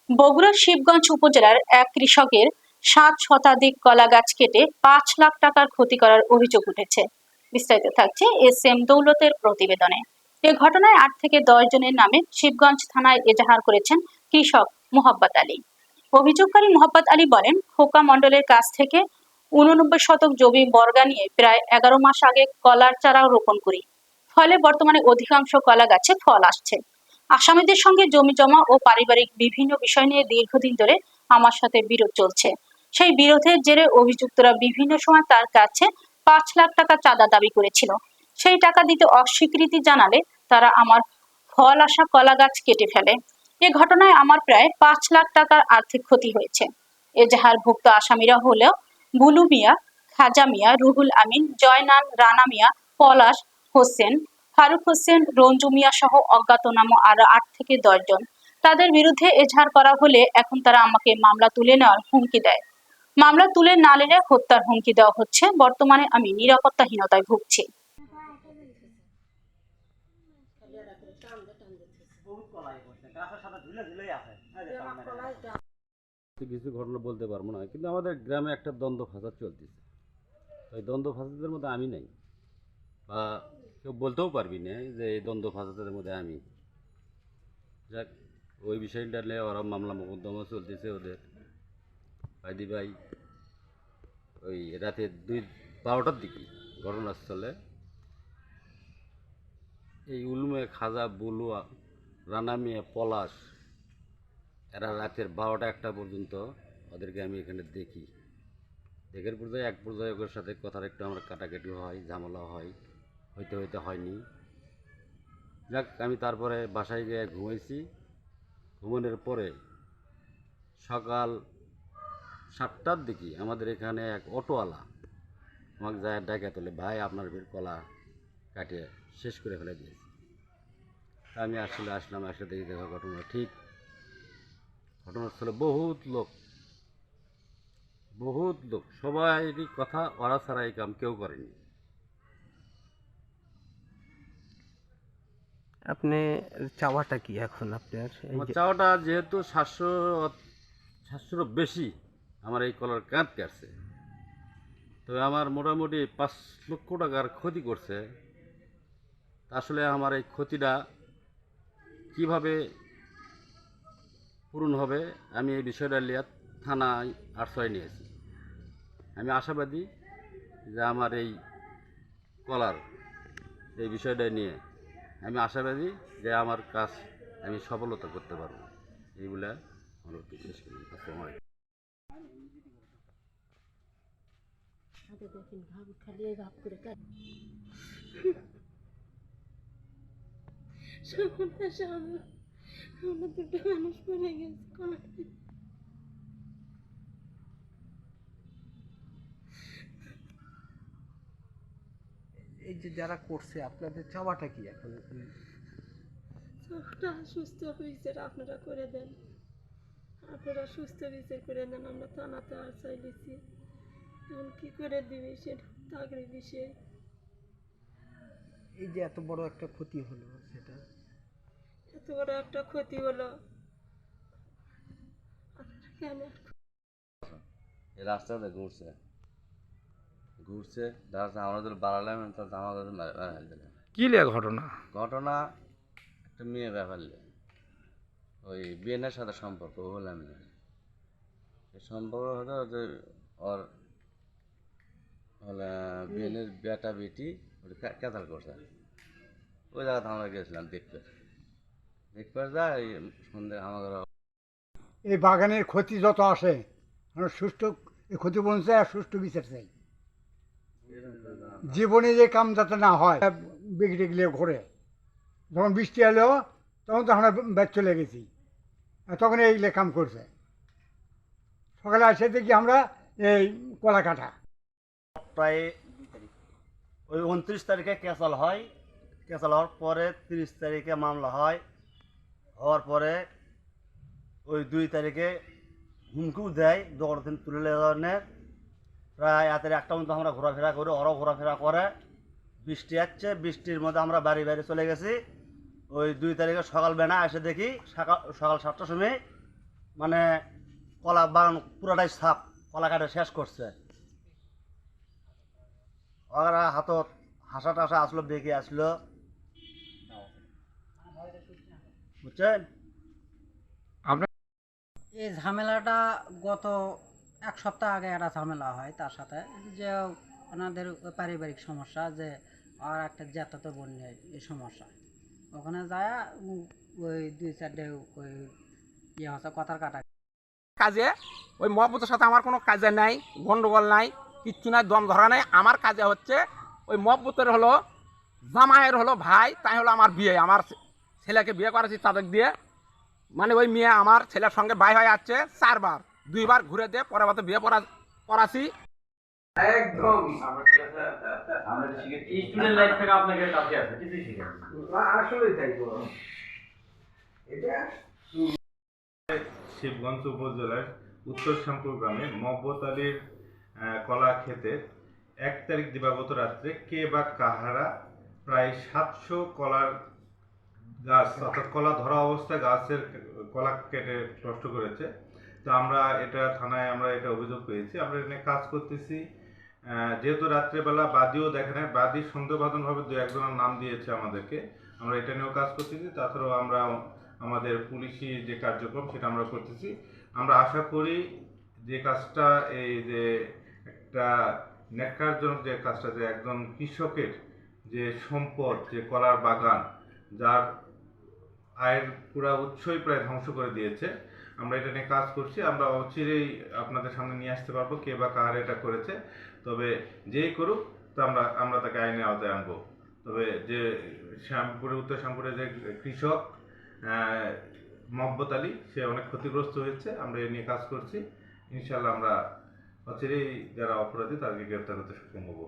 বগুড়ার শিবগঞ্জ উপজেলার এক কৃষকের 7 শতাধিক কলা গাছ কেটে 5 লাখ টাকার ক্ষতি করার অভিযোগ উঠেছে। বিস্তারিত থাকছে এস এম দৌলতের প্রতিবেদনে। এ ঘটনায় 8 থেকে 10 জনের নামে শিবগঞ্জ থানায় এজাহার করেছেন কৃষক মোহাব্বত আলী। অভিযোগকারী মোহাব্বত আলী বলেন, খোকা মণ্ডলের কাছ থেকে 89 শতক জমি বর্গা নিয়ে প্রায় 11 মাস আগে কলার চারা রোপণ করি। ফলে বর্তমানে অধিকাংশ কলা গাছে ফল আসছে। আসামিদের সঙ্গে জমি জমা ও পারিবারিক বিভিন্ন বিষয় নিয়ে দীর্ঘদিন ধরে আমার সাথে বিরোধ চলছে। সেই বিরোধের জেরে অভিযুক্তরা বিভিন্ন সময় তার কাছে 5 লাখ টাকা চাঁদা দাবি করেছিল। সেই টাকা দিতে অস্বীকৃতি জানালে তারা আমার ফল আসা কলা গাছ কেটে ফেলে। এ ঘটনায় আমার প্রায় 5 লাখ টাকার আর্থিক ক্ষতি হয়েছে। এজাহারভুক্ত আসামিরা হলেও বুলু মিয়া, খাজা মিয়া, রুহুল আমিন, জয়নাল, রানা মিয়া, পলাশ হোসেন, ফারুক হোসেন, রঞ্জু মিয়া সহ অজ্ঞাতনামা আরো 8 থেকে 10 জন। তাদের বিরুদ্ধে এজাহার করা হলে এখন তারা আমাকে মামলা তুলে নেওয়ার হুমকি দেয়। মামলা তুলে না নিলে হত্যার হুমকি দেওয়া হচ্ছে। বর্তমানে আমি নিরাপত্তাহীনতায় ভুগছি। কিছু ঘটনা বলতে পারবো না, কিন্তু আমাদের গ্রামে একটা দ্বন্দ্ব ফাসাদ চলতেছে। ওই দ্বন্দ্ব ফাসাদের মধ্যে আমি নাই, বা কেউ বলতেও পারবি না যে এই দ্বন্দ্ব ফাসাদের মধ্যে আমি। যাক, ওই বিষয়টা নিয়ে ওরা মামলা মোকদ্দমা চলতেছে ওদের। ভাইদি ভাই ওই রাতে 12টার দিকে ঘটনাস্থলে এই উলমে, খাজা, বুলুয়া, রানা মিয়া, পলাশ এরা রাতের 12টা-1টা পর্যন্ত ওদেরকে আমি এখানে দেখি। দেখার পর্যায়ে এক পর্যায়ে ওদের সাথে কথার একটু আমার কাটাকাটি হয়, ঝামেলা হয়, হইতে হয়নি। যাক, আমি তারপরে বাসায় গিয়ে ঘুমাইছি। ঘুমানোর পরে সকাল 7টার দিকে আমাদের এখানে এক অটোওয়ালা আমাকে যায় ডাকে তোলে, ভাই আপনার কলা কাটিয়ে শেষ করে ফেলে দিয়েছি। আমি আসলাম, একসাথে দেখি দেখা ঘটনা ঠিক। ঘটনাস্থলে বহুত লোক সবাইরই কথা ওরা ছাড়া এই কাম কেউ করেনি। আপনি চাওয়াটা কি এখন আপনার? আমার চাওয়াটা, যেহেতু 700 বেশি আমার এই কলার কাঁধ কাটছে, তবে আমার মোটামুটি 5 লক্ষ টাকার ক্ষতি করছে। আসলে আমার এই ক্ষতিটা কিভাবে পূরণ হবে, আমি এই বিষয়টা নিয়ে থানায় আশ্রয় নিয়েছি। আমি আশাবাদী যে আমার এই কলার এই বিষয়টা নিয়ে আমি আশাবাদী যে আমার কাজ আমি সফলতা করতে পারবো, এইগুলা আমার শেষ করি। এই যে যারা করছে, আপনাদের চাওয়াটা কি এখন? চোখটা সুস্থ বিচার আপনারা করে দেন, আপনারা সুস্থ বিচার করে দেন। আমরা থানাতে আর চাইলেছি, এখন কি করে দিবি সেটা চাকরির বিষয়ে। এই যে এত বড় একটা ক্ষতি হলো, সেটা এত বড় একটা ক্ষতি হলো, আপনারা কেন? এই রাস্তাতে ঘুরছে আমাদের বাড়ালাম, আমাদের কি লিয়া ঘটনা? ঘটনা একটা মেয়ে ব্যাপার ওই বিয়েনের সাথে সম্পর্ক বললাম না, সম্পর্ক হতো যে ওর বিয়েনের বেটা বেটি কেতাল করছে। ওই জায়গাতে আমরা গেছিলাম দেখতে যায় সন্ধ্যে আমাদের। এই বাগানের ক্ষতি যত আসে আমরা সুষ্ঠু এই ক্ষতিপূরণ চাই আর সুষ্ঠু বিচার চাই। জীবনে যে কাম যাতে না হয়, বিগড়ে গেলে ঘোরে, যখন বৃষ্টি এলো তখন তো আমরা ব্যাগ চলে গেছি, তখন এইগুলো কাম করছে। সকালে আসে দেখি আমরা এই কলা কাটা। প্রায় ওই 29 তারিখে ক্যাসাল হয়, ক্যাসাল হওয়ার পরে 30 তারিখে মামলা হয়, হওয়ার পরে ওই 2 তারিখে হুমকিও দেয় দৌড় দিন তুলে নেওয়ার। প্রায় রাতের 1টা পর্যন্ত আমরা ঘোরাফেরা করি, ওরাও ঘোরাফেরা করে। বৃষ্টি আসছে, বৃষ্টির মধ্যে আমরা বাড়ি চলে গেছি। ওই 2 তারিখে সকালবেলা এসে দেখি সকাল 7টার সময় মানে কলা বাগান পুরোটাই সাপ, কলা কাটে শেষ করছে। ওরা হাতত হাসা টাসা আসলো, বেগে আসলো, বুঝছেন? এই ঝামেলাটা গত এক সপ্তাহ আগে একটা ঝামেলা হয় তার সাথে, যে ওনাদের পারিবারিক সমস্যা, যে আর একটা জ্যাঠাতো বোন নিয়ে এই সমস্যা। ওখানে যায় ওই 2-4 ওই ইয়ে হচ্ছে কথার কাটা। কাজে ওই মহব্বতের সাথে আমার কোনো কাজে নাই, গন্ডগোল নাই, কিচ্ছু নাই, দম ধরা নাই। আমার কাজে হচ্ছে ওই মহব্বতের হলো জামাইয়ের হলো ভাই, তাই হলো আমার বিয়ে। আমার ছেলেকে বিয়ে করেছি তাদের দিয়ে, মানে ওই মেয়ে আমার ছেলের সঙ্গে বাই হয়ে যাচ্ছে 4 বার, 2 বার ঘুরে দিয়ে পরে মতো বিয়ে করাছি। একদম স্টুডেন্ট লাইফ থেকে আপনাকে কাছে আছে কিছুই শিখেন আসলেই তাই গো। এটা শিবগঞ্জ উপজেলার উত্তর শ্যামপুর গ্রামে মহব্বত আলীর কলা ক্ষেতে 1 তারিখ দিবাগত রাত্রে কে বা কাহারা প্রায় 700 কলার গাছ, অর্থাৎ কলা ধরা অবস্থায় গাছের কলা কেটে নষ্ট করেছে। তো আমরা এটা থানায় আমরা এটা অভিযোগ পেয়েছি, আমরা এখানে কাজ করতেছি। যেহেতু রাত্রেবেলা বাদীও দেখে নেয়, বাদী সন্দেহভাজনভাবে 2-1 জনের নাম দিয়েছে আমাদেরকে, আমরা এটা নিয়েও কাজ করতেছি। তাছাড়াও আমরা আমাদের পুলিশি যে কার্যক্রম সেটা আমরা করতেছি। আমরা আশা করি যে কাজটা, এই যে একটা ন্যাক্কারজনক যে কাজটা, যে একজন কৃষকের যে সম্পদ, যে কলার বাগান, যার আয়ের পুরা উৎসই প্রায় ধ্বংস করে দিয়েছে, আমরা এটা নিয়ে কাজ করছি। আমরা অচিরেই আপনাদের সামনে নিয়ে আসতে পারবো কে বা কার এটা করেছে। তবে যেই করুক, তো আমরা তাকে আইনের আওতায় আনবো। তবে যে শ্যামপুরে, উত্তর শ্যামপুরে যে কৃষক মহব্বত আলী, সে অনেক ক্ষতিগ্রস্ত হয়েছে। আমরা এ নিয়ে কাজ করছি। ইনশাল্লাহ আমরা অচিরেই যারা অপরাধী তাদেরকে গ্রেপ্তার করতে সক্ষম হবো।